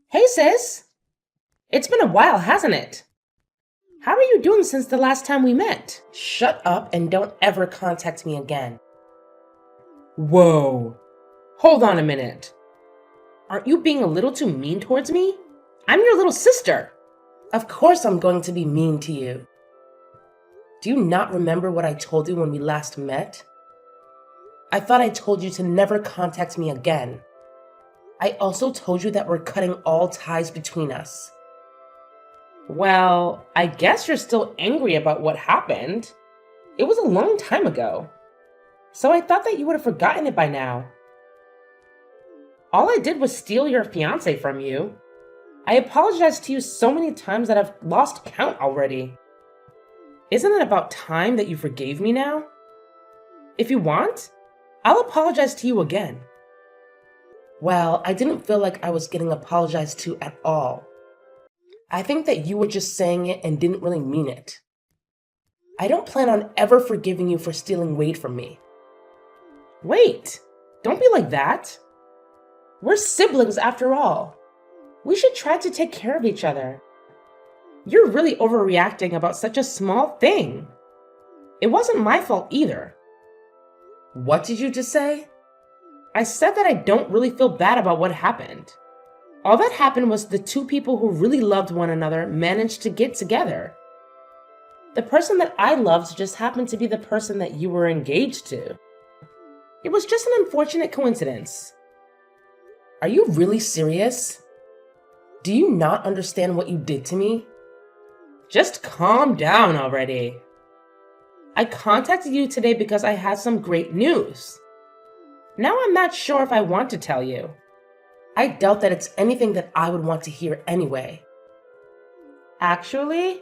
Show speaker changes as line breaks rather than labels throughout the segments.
Hey sis! It's been a while, hasn't it? How are you doing since the last time we met?
Shut up and don't ever contact me again.
Whoa! Hold on a minute. Aren't you being a little too mean towards me? I'm your little sister.
Of course I'm going to be mean to you. Do you not remember what I told you when we last met? I thought I told you to never contact me again. I also told you that we're cutting all ties between us.
Well, I guess you're still angry about what happened. It was a long time ago. So I thought that you would have forgotten it by now. All I did was steal your fiancé from you. I apologized to you so many times that I've lost count already. Isn't it about time that you forgave me now? If you want, I'll apologize to you again.
Well, I didn't feel like I was getting apologized to at all. I think that you were just saying it and didn't really mean it. I don't plan on ever forgiving you for stealing Wade from me.
Wait, don't be like that. We're siblings after all. We should try to take care of each other. You're really overreacting about such a small thing. It wasn't my fault either.
What did you just say?
I said that I don't really feel bad about what happened. All that happened was the two people who really loved one another managed to get together. The person that I loved just happened to be the person that you were engaged to. It was just an unfortunate coincidence.
Are you really serious? Do you not understand what you did to me?
Just calm down already. I contacted you today because I had some great news. Now I'm not sure if I want to tell you.
I doubt that it's anything that I would want to hear anyway.
Actually,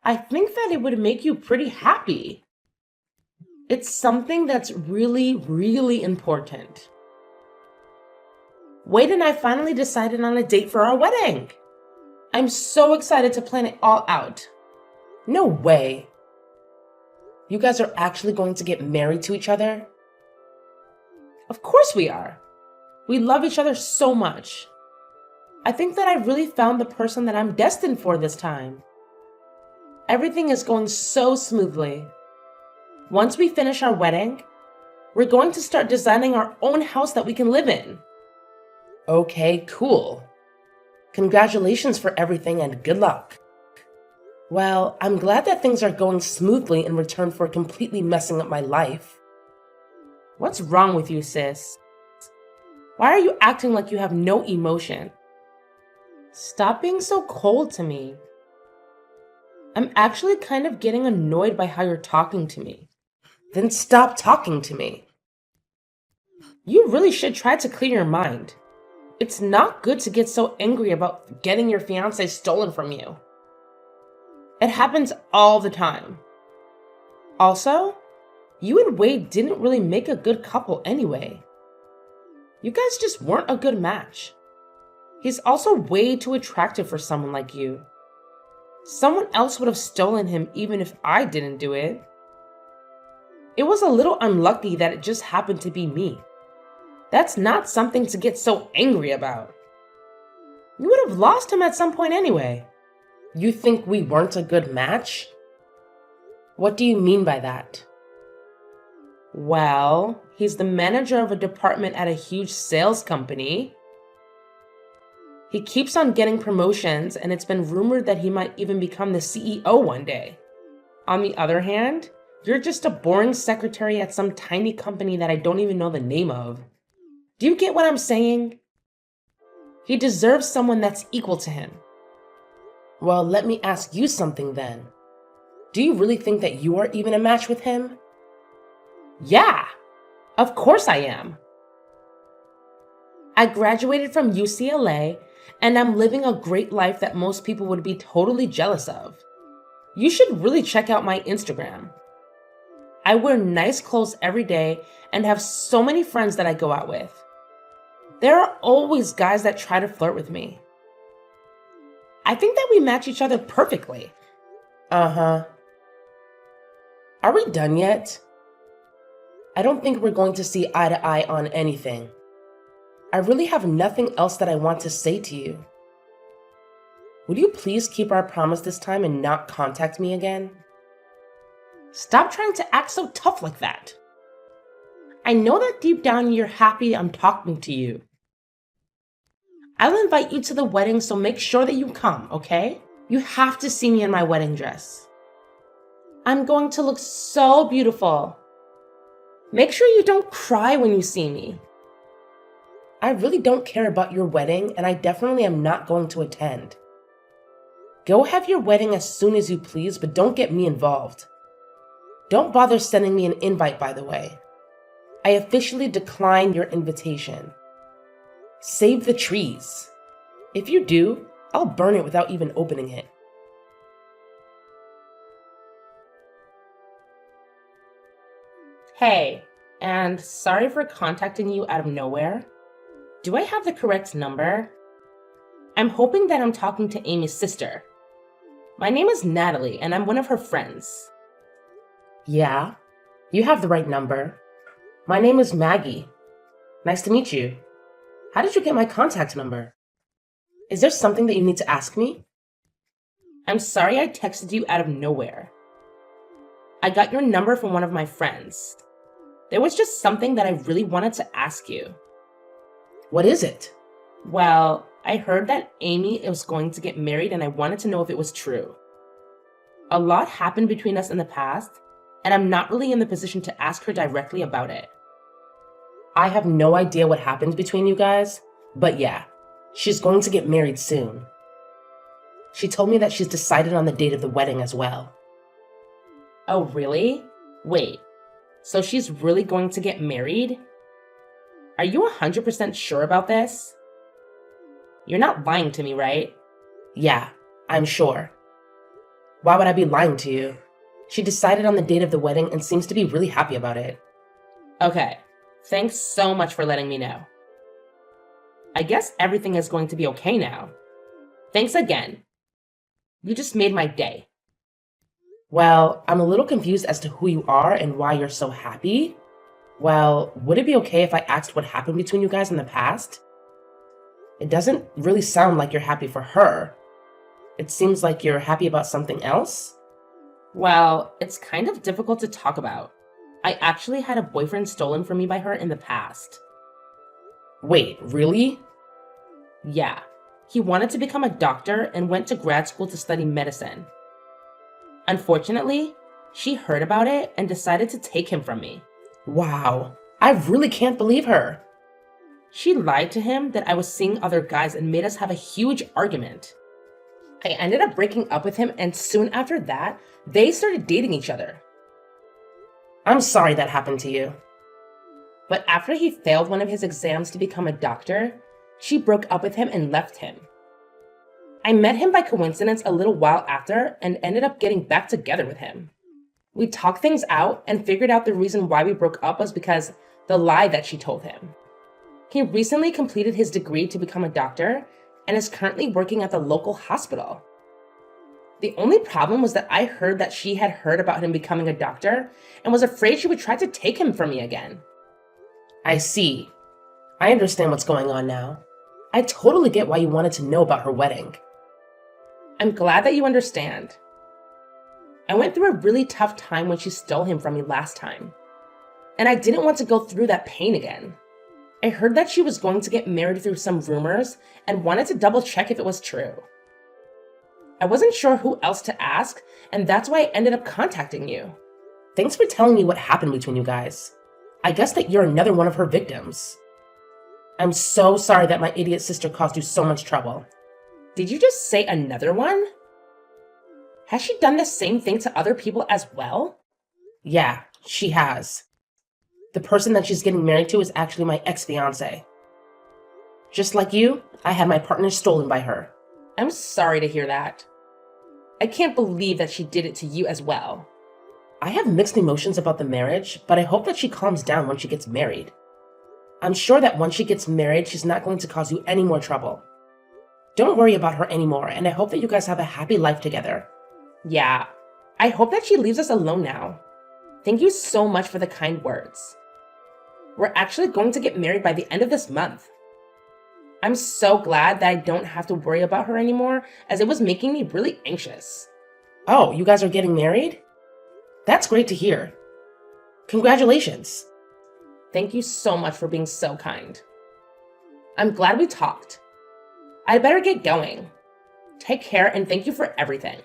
I think that it would make you pretty happy. It's something that's really, really important. Wade and I finally decided on a date for our wedding. I'm so excited to plan it all out.
No way. You guys are actually going to get married to each other?
Of course we are. We love each other so much. I think that I really found the person that I'm destined for this time. Everything is going so smoothly. Once we finish our wedding, we're going to start designing our own house that we can live in.
Okay, cool. Congratulations for everything and good luck. Well, I'm glad that things are going smoothly in return for completely messing up my life.
What's wrong with you, sis? Why are you acting like you have no emotion? Stop being so cold to me. I'm actually kind of getting annoyed by how you're talking to me.
Then stop talking to me.
You really should try to clear your mind. It's not good to get so angry about getting your fiancé stolen from you. It happens all the time. Also, you and Wade didn't really make a good couple anyway. You guys just weren't a good match. He's also way too attractive for someone like you. Someone else would have stolen him even if I didn't do it. It was a little unlucky that it just happened to be me. That's not something to get so angry about. You would have lost him at some point anyway.
You think we weren't a good match? What do you mean by that?
Well, he's the manager of a department at a huge sales company. He keeps on getting promotions, and it's been rumored that he might even become the CEO one day. On the other hand, you're just a boring secretary at some tiny company that I don't even know the name of. Do you get what I'm saying? He deserves someone that's equal to him.
Well, let me ask you something then. Do you really think that you are even a match with him?
Yeah, of course I am. I graduated from UCLA, and I'm living a great life that most people would be totally jealous of. You should really check out my Instagram. I wear nice clothes every day and have so many friends that I go out with. There are always guys that try to flirt with me. I think that we match each other perfectly.
Uh-huh. Are we done yet? I don't think we're going to see eye to eye on anything. I really have nothing else that I want to say to you. Would you please keep our promise this time and not contact me again?
Stop trying to act so tough like that. I know that deep down you're happy I'm talking to you. I'll invite you to the wedding, so make sure that you come, okay? You have to see me in my wedding dress. I'm going to look so beautiful. Make sure you don't cry when you see me.
I really don't care about your wedding, and I definitely am not going to attend. Go have your wedding as soon as you please, but don't get me involved. Don't bother sending me an invite, by the way. I officially decline your invitation. Save the trees. If you do, I'll burn it without even opening it.
Hey, and sorry for contacting you out of nowhere. Do I have the correct number? I'm hoping that I'm talking to Amy's sister. My name is Natalie, and I'm one of her friends.
Yeah, you have the right number. My name is Maggie. Nice to meet you. How did you get my contact number? Is there something that you need to ask me?
I'm sorry I texted you out of nowhere. I got your number from one of my friends. There was just something that I really wanted to ask you.
What is it?
Well, I heard that Amy was going to get married, and I wanted to know if it was true. A lot happened between us in the past, and I'm not really in the position to ask her directly about it.
I have no idea what happened between you guys, but yeah, she's going to get married soon. She told me that she's decided on the date of the wedding as well.
Oh, really? Wait, so she's really going to get married? Are you 100% sure about this? You're not lying to me, right?
Yeah, I'm sure. Why would I be lying to you? She decided on the date of the wedding and seems to be really happy about it.
Okay, thanks so much for letting me know. I guess everything is going to be okay now. Thanks again. You just made my day.
Well, I'm a little confused as to who you are and why you're so happy. Well, would it be okay if I asked what happened between you guys in the past? It doesn't really sound like you're happy for her. It seems like you're happy about something else.
Well, it's kind of difficult to talk about. I actually had a boyfriend stolen from me by her in the past.
Wait, really?
Yeah, he wanted to become a doctor and went to grad school to study medicine. Unfortunately, she heard about it and decided to take him from me.
Wow, I really can't believe her.
She lied to him that I was seeing other guys and made us have a huge argument. I ended up breaking up with him, and soon after that, they started dating each other.
I'm sorry that happened to you.
But after he failed one of his exams to become a doctor, she broke up with him and left him. I met him by coincidence a little while after and ended up getting back together with him. We talked things out and figured out the reason why we broke up was because the lie that she told him. He recently completed his degree to become a doctor and is currently working at the local hospital. The only problem was that I heard that she had heard about him becoming a doctor and was afraid she would try to take him from me again.
I see. I understand what's going on now. I totally get why you wanted to know about her wedding.
I'm glad that you understand. I went through a really tough time when she stole him from me last time, and I didn't want to go through that pain again. I heard that she was going to get married through some rumors and wanted to double check if it was true. I wasn't sure who else to ask, and that's why I ended up contacting you.
Thanks for telling me what happened between you guys. I guess that you're another one of her victims. I'm so sorry that my idiot sister caused you so much trouble.
Did you just say another one? Has she done the same thing to other people as well?
Yeah, she has. The person that she's getting married to is actually my ex-fiancé. Just like you, I had my partner stolen by her.
I'm sorry to hear that. I can't believe that she did it to you as well.
I have mixed emotions about the marriage, but I hope that she calms down when she gets married. I'm sure that once she gets married, she's not going to cause you any more trouble. Don't worry about her anymore, and I hope that you guys have a happy life together.
Yeah, I hope that she leaves us alone now. Thank you so much for the kind words. We're actually going to get married by the end of this month. I'm so glad that I don't have to worry about her anymore, as it was making me really anxious.
Oh, you guys are getting married? That's great to hear. Congratulations.
Thank you so much for being so kind. I'm glad we talked. I'd better get going. Take care and thank you for everything.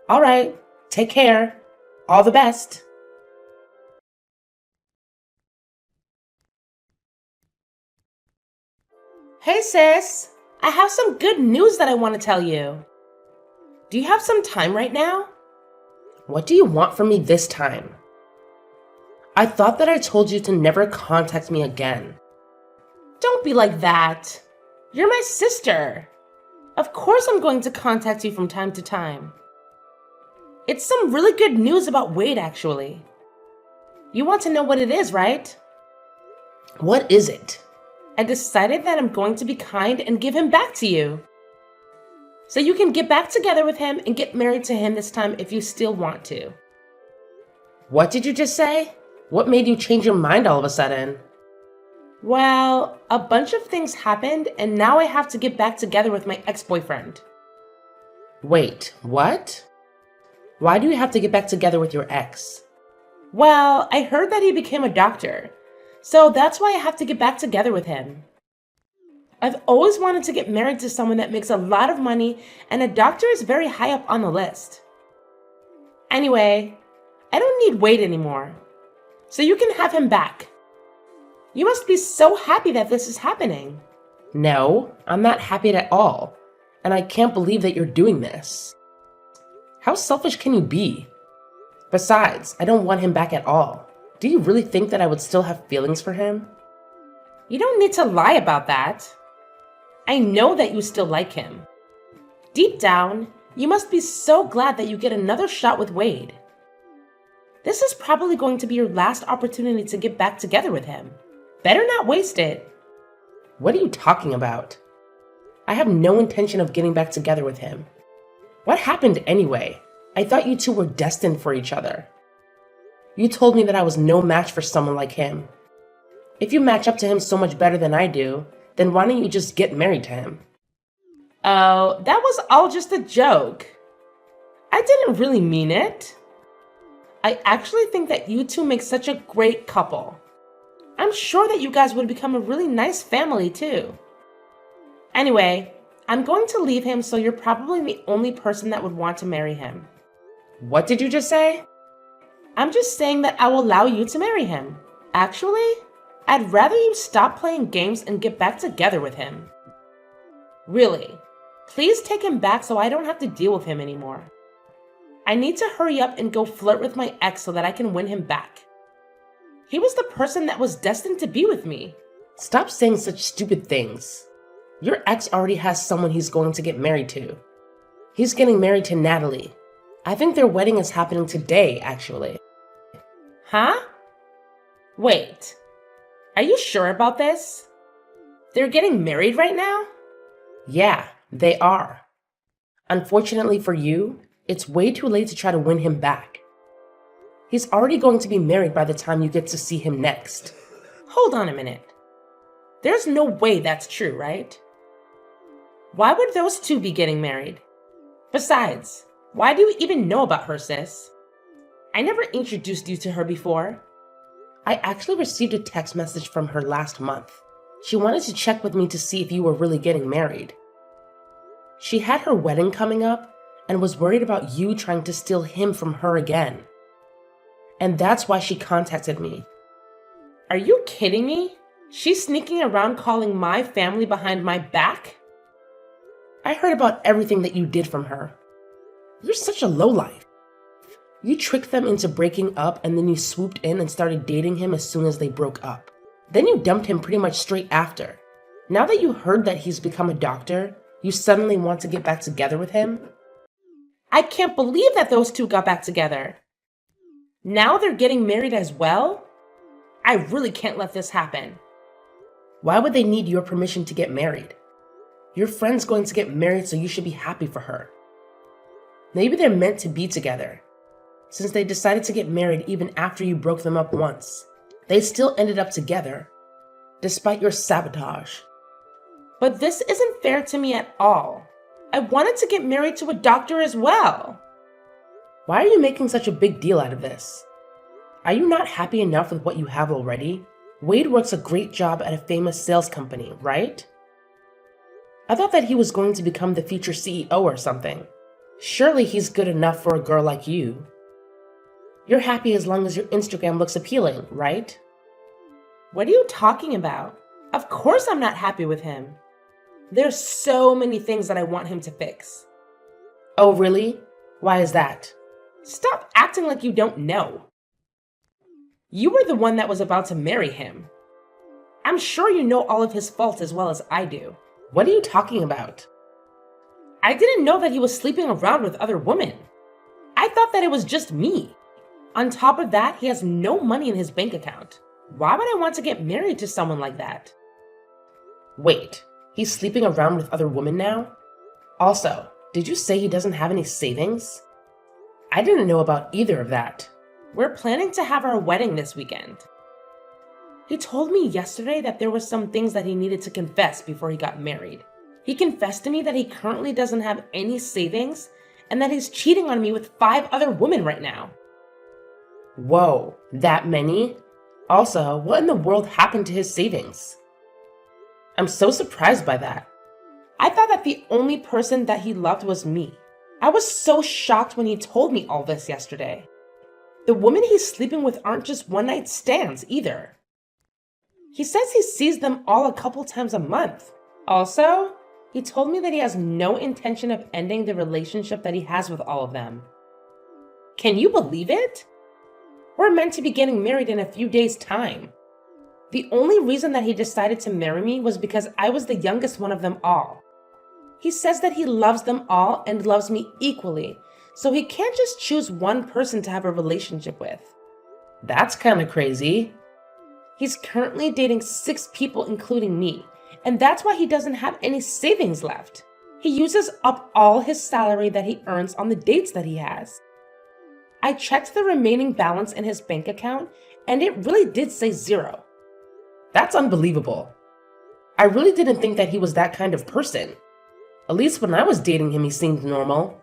All right, take care. All the best.
Hey sis, I have some good news that I want to tell you. Do you have some time right now?
What do you want from me this time? I thought that I told you to never contact me again.
Don't be like that. You're my sister. Of course I'm going to contact you from time to time. It's some really good news about Wade, actually. You want to know what it is, right?
What is it?
I decided that I'm going to be kind and give him back to you. So you can get back together with him and get married to him this time if you still want to.
What did you just say? What made you change your mind all of a sudden?
Well, a bunch of things happened and now I have to get back together with my ex-boyfriend.
Wait, what? Why do you have to get back together with your ex?
Well, I heard that he became a doctor, so that's why I have to get back together with him. I've always wanted to get married to someone that makes a lot of money, and a doctor is very high up on the list. Anyway, I don't need Wade anymore, so you can have him back. You must be so happy that this is happening.
No, I'm not happy at all, and I can't believe that you're doing this. How selfish can you be? Besides, I don't want him back at all. Do you really think that I would still have feelings for him?
You don't need to lie about that. I know that you still like him. Deep down, you must be so glad that you get another shot with Wade. This is probably going to be your last opportunity to get back together with him. Better not waste it.
What are you talking about? I have no intention of getting back together with him. What happened anyway? I thought you two were destined for each other. You told me that I was no match for someone like him. If you match up to him so much better than I do, then why don't you just get married to him?
Oh, that was all just a joke. I didn't really mean it. I actually think that you two make such a great couple. I'm sure that you guys would become a really nice family too. Anyway, I'm going to leave him, so you're probably the only person that would want to marry him.
What did you just say?
I'm just saying that I will allow you to marry him. Actually, I'd rather you stop playing games and get back together with him. Really, please take him back so I don't have to deal with him anymore. I need to hurry up and go flirt with my ex so that I can win him back. He was the person that was destined to be with me.
Stop saying such stupid things. Your ex already has someone he's going to get married to. He's getting married to Natalie. I think their wedding is happening today, actually.
Huh? Wait, are you sure about this? They're getting married right now?
Yeah, they are. Unfortunately for you, it's way too late to try to win him back. He's already going to be married by the time you get to see him next.
Hold on a minute. There's no way that's true, right? Why would those two be getting married? Besides, why do you even know about her, sis? I never introduced you to her before.
I actually received a text message from her last month. She wanted to check with me to see if you were really getting married. She had her wedding coming up and was worried about you trying to steal him from her again. And that's why she contacted me.
Are you kidding me? She's sneaking around calling my family behind my back?
I heard about everything that you did from her. You're such a lowlife. You tricked them into breaking up and then you swooped in and started dating him as soon as they broke up. Then you dumped him pretty much straight after. Now that you heard that he's become a doctor, you suddenly want to get back together with him?
I can't believe that those two got back together. Now they're getting married as well? I really can't let this happen.
Why would they need your permission to get married? Your friend's going to get married, so you should be happy for her. Maybe they're meant to be together. Since they decided to get married even after you broke them up once, they still ended up together, despite your sabotage.
But this isn't fair to me at all. I wanted to get married to a doctor as well.
Why are you making such a big deal out of this? Are you not happy enough with what you have already? Wade works a great job at a famous sales company, right? I thought that he was going to become the future CEO or something. Surely he's good enough for a girl like you. You're happy as long as your Instagram looks appealing, right?
What are you talking about? Of course I'm not happy with him. There's so many things that I want him to fix.
Oh, really? Why is that?
Stop acting like you don't know. You were the one that was about to marry him. I'm sure you know all of his faults as well as I do.
What are you talking about?
I didn't know that he was sleeping around with other women. I thought that it was just me. On top of that, he has no money in his bank account. Why would I want to get married to someone like that?
Wait, he's sleeping around with other women now? Also, did you say he doesn't have any savings? I didn't know about either of that.
We're planning to have our wedding this weekend. He told me yesterday that there were some things that he needed to confess before he got married. He confessed to me that he currently doesn't have any savings and that he's cheating on me with 5 other women right now.
Whoa, that many? Also, what in the world happened to his savings? I'm so surprised by that.
I thought that the only person that he loved was me. I was so shocked when he told me all this yesterday. The women he's sleeping with aren't just one-night stands either. He says he sees them all a couple times a month. Also, he told me that he has no intention of ending the relationship that he has with all of them. Can you believe it? We're meant to be getting married in a few days' time. The only reason that he decided to marry me was because I was the youngest one of them all. He says that he loves them all and loves me equally, so he can't just choose one person to have a relationship with.
That's kind of crazy.
He's currently dating 6 people, including me, and that's why he doesn't have any savings left. He uses up all his salary that he earns on the dates that he has. I checked the remaining balance in his bank account, and it really did say 0.
That's unbelievable. I really didn't think that he was that kind of person. At least when I was dating him, he seemed normal.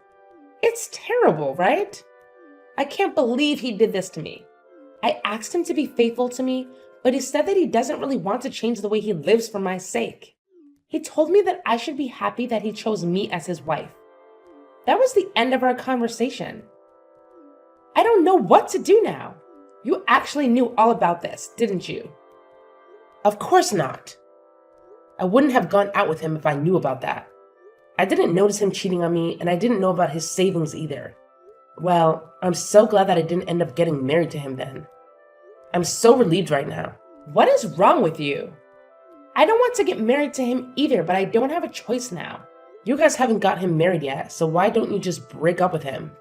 It's terrible, right? I can't believe he did this to me. I asked him to be faithful to me, but he said that he doesn't really want to change the way he lives for my sake. He told me that I should be happy that he chose me as his wife. That was the end of our conversation. I don't know what to do now. You actually knew all about this, didn't you?
Of course not. I wouldn't have gone out with him if I knew about that. I didn't notice him cheating on me, and I didn't know about his savings either. Well, I'm so glad that I didn't end up getting married to him then. I'm so relieved right now.
What is wrong with you? I don't want to get married to him either, but I don't have a choice now.
You guys haven't got him married yet, so why don't you just break up with him?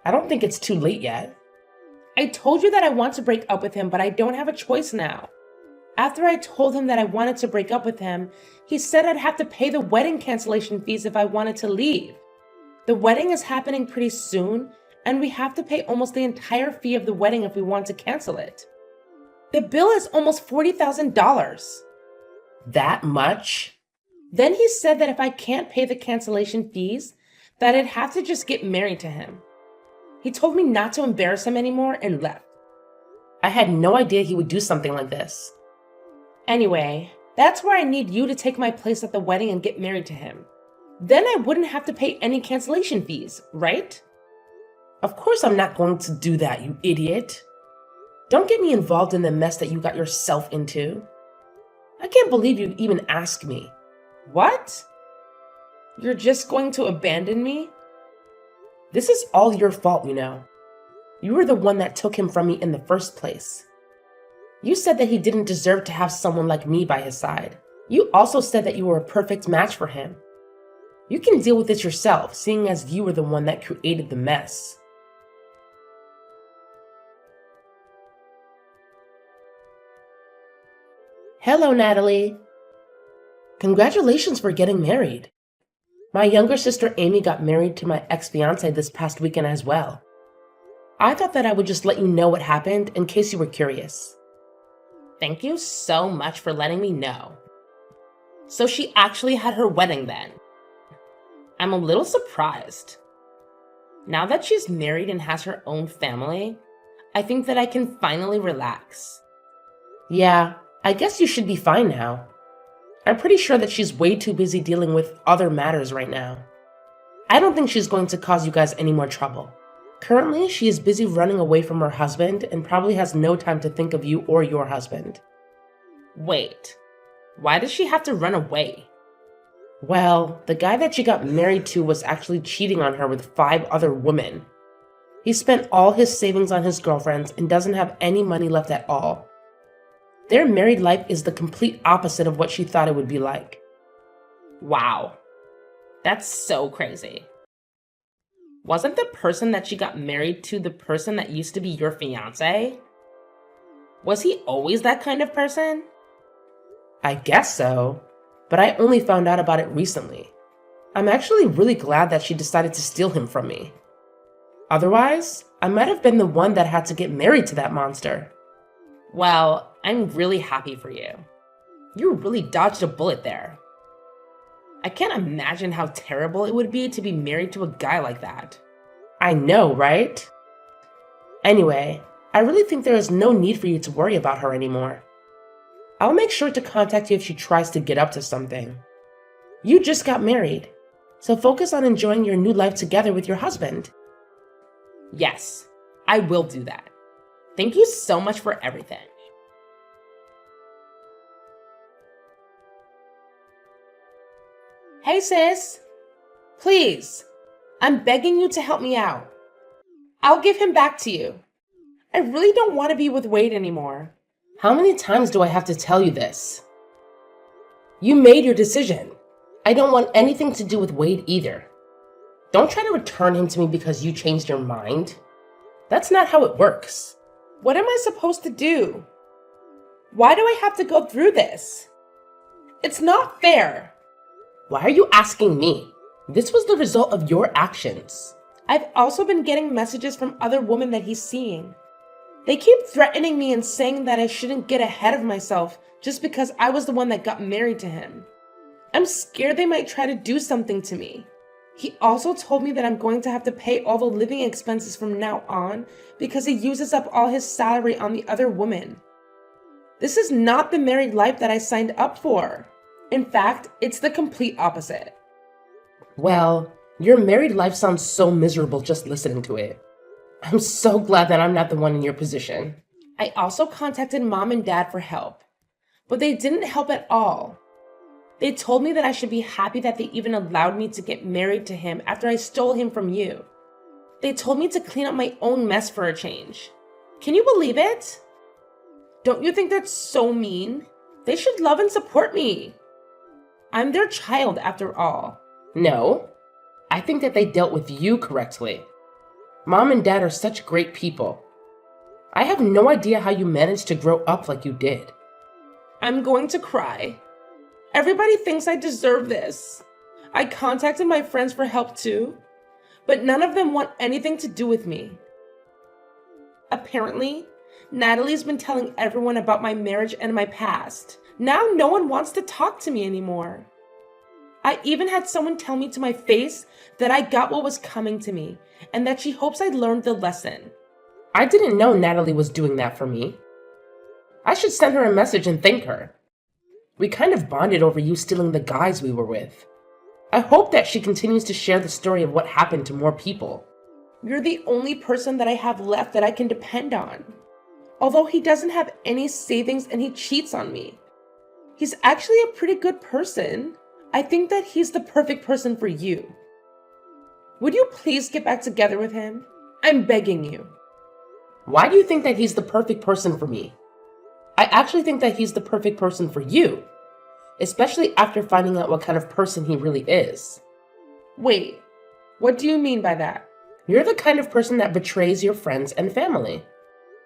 I don't think it's too late yet.
I told you that I want to break up with him, but I don't have a choice now. After I told him that I wanted to break up with him, he said I'd have to pay the wedding cancellation fees if I wanted to leave. The wedding is happening pretty soon, and we have to pay almost the entire fee of the wedding if we want to cancel it. The bill is almost $40,000.
That much?
Then he said that if I can't pay the cancellation fees, that I'd have to just get married to him. He told me not to embarrass him anymore and left.
I had no idea he would do something like this.
Anyway, that's where I need you to take my place at the wedding and get married to him. Then I wouldn't have to pay any cancellation fees, right?
Of course I'm not going to do that, you idiot. Don't get me involved in the mess that you got yourself into. I can't believe you'd even ask me.
What? You're just going to abandon me?
This is all your fault, you know. You were the one that took him from me in the first place. You said that he didn't deserve to have someone like me by his side. You also said that you were a perfect match for him. You can deal with it yourself, seeing as you were the one that created the mess. Hello, Natalie. Congratulations for getting married. My younger sister Amy got married to my ex-fiancé this past weekend as well. I thought that I would just let you know what happened in case you were curious.
Thank you so much for letting me know. So she actually had her wedding then. I'm a little surprised. Now that she's married and has her own family, I think that I can finally relax.
Yeah, I guess you should be fine now. I'm pretty sure that she's way too busy dealing with other matters right now. I don't think she's going to cause you guys any more trouble. Currently, she is busy running away from her husband and probably has no time to think of you or your husband.
Wait, why does she have to run away?
Well, the guy that she got married to was actually cheating on her with 5 other women. He spent all his savings on his girlfriends and doesn't have any money left at all. Their married life is the complete opposite of what she thought it would be like.
Wow, that's so crazy. Wasn't the person that she got married to the person that used to be your fiancé? Was he always that kind of person?
I guess so, but I only found out about it recently. I'm actually really glad that she decided to steal him from me. Otherwise, I might have been the one that had to get married to that monster.
Well, I'm really happy for you. You really dodged a bullet there. I can't imagine how terrible it would be to be married to a guy like that.
I know, right? Anyway, I really think there is no need for you to worry about her anymore. I'll make sure to contact you if she tries to get up to something. You just got married, so focus on enjoying your new life together with your husband.
Yes, I will do that. Thank you so much for everything. Hey sis, please, I'm begging you to help me out. I'll give him back to you. I really don't want to be with Wade anymore.
How many times do I have to tell you this? You made your decision. I don't want anything to do with Wade either. Don't try to return him to me because you changed your mind. That's not how it works.
What am I supposed to do? Why do I have to go through this? It's not fair.
Why are you asking me? This was the result of your actions.
I've also been getting messages from other women that he's seeing. They keep threatening me and saying that I shouldn't get ahead of myself just because I was the one that got married to him. I'm scared they might try to do something to me. He also told me that I'm going to have to pay all the living expenses from now on because he uses up all his salary on the other woman. This is not the married life that I signed up for. In fact, it's the complete opposite.
Well, your married life sounds so miserable just listening to it. I'm so glad that I'm not the one in your position.
I also contacted mom and dad for help, but they didn't help at all. They told me that I should be happy that they even allowed me to get married to him after I stole him from you. They told me to clean up my own mess for a change. Can you believe it? Don't you think that's so mean? They should love and support me. I'm their child after all.
No, I think that they dealt with you correctly. Mom and dad are such great people. I have no idea how you managed to grow up like you did.
I'm going to cry. Everybody thinks I deserve this. I contacted my friends for help too, but none of them want anything to do with me. Apparently, Natalie's been telling everyone about my marriage and my past. Now no one wants to talk to me anymore. I even had someone tell me to my face that I got what was coming to me and that she hopes I learned the lesson.
I didn't know Natalie was doing that for me. I should send her a message and thank her. We kind of bonded over you stealing the guys we were with. I hope that she continues to share the story of what happened to more people.
You're the only person that I have left that I can depend on. Although he doesn't have any savings and he cheats on me. He's actually a pretty good person. I think that he's the perfect person for you. Would you please get back together with him? I'm begging you.
Why do you think that he's the perfect person for me? I actually think that he's the perfect person for you, especially after finding out what kind of person he really is.
Wait, what do you mean by that?
You're the kind of person that betrays your friends and family.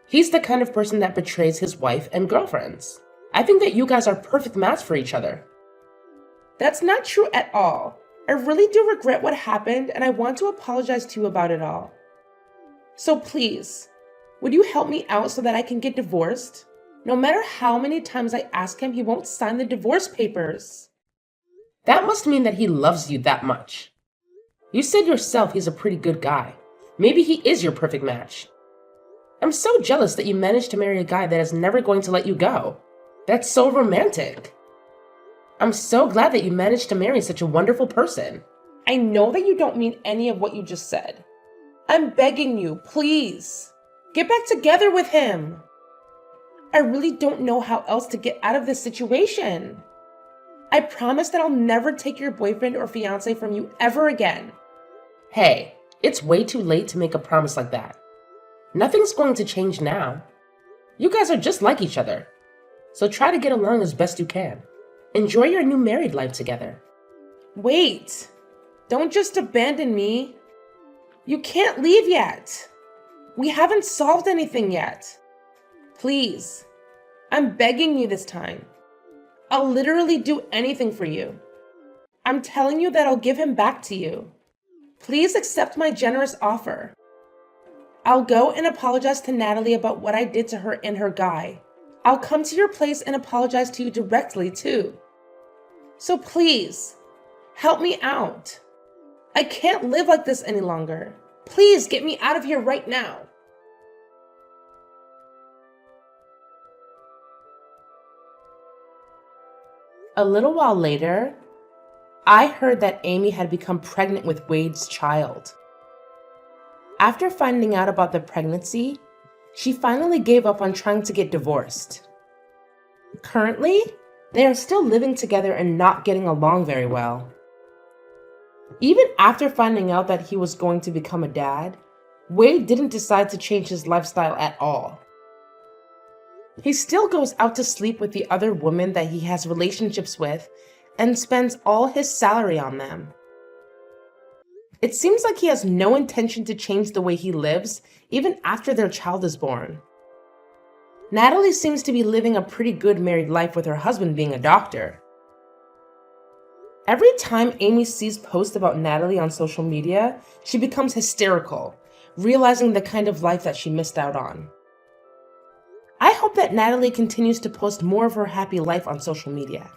He's the kind of person that betrays his wife and girlfriends. I think that you guys are a perfect match for each other.
That's not true at all. I really do regret what happened and I want to apologize to you about it all. So please, would you help me out so that I can get divorced? No matter how many times I ask him, he won't sign the divorce papers.
That must mean that he loves you that much. You said yourself he's a pretty good guy. Maybe he is your perfect match. I'm so jealous that you managed to marry a guy that is never going to let you go. That's so romantic. I'm so glad that you managed to marry such a wonderful person.
I know that you don't mean any of what you just said. I'm begging you, please. Get back together with him. I really don't know how else to get out of this situation. I promise that I'll never take your boyfriend or fiance from you ever again.
Hey, it's way too late to make a promise like that. Nothing's going to change now. You guys are just like each other. So try to get along as best you can. Enjoy your new married life together.
Wait. Don't just abandon me. You can't leave yet. We haven't solved anything yet. Please. I'm begging you this time. I'll literally do anything for you. I'm telling you that I'll give him back to you. Please accept my generous offer. I'll go and apologize to Natalie about what I did to her and her guy. I'll come to your place and apologize to you directly too. So please, help me out. I can't live like this any longer. Please get me out of here right now.
A little while later, I heard that Amy had become pregnant with Wade's child. After finding out about the pregnancy, she finally gave up on trying to get divorced. Currently, they are still living together and not getting along very well. Even after finding out that he was going to become a dad, Wade didn't decide to change his lifestyle at all. He still goes out to sleep with the other women that he has relationships with and spends all his salary on them. It seems like he has no intention to change the way he lives, even after their child is born. Natalie seems to be living a pretty good married life with her husband being a doctor. Every time Amy sees posts about Natalie on social media, she becomes hysterical, realizing the kind of life that she missed out on. I hope that Natalie continues to post more of her happy life on social media.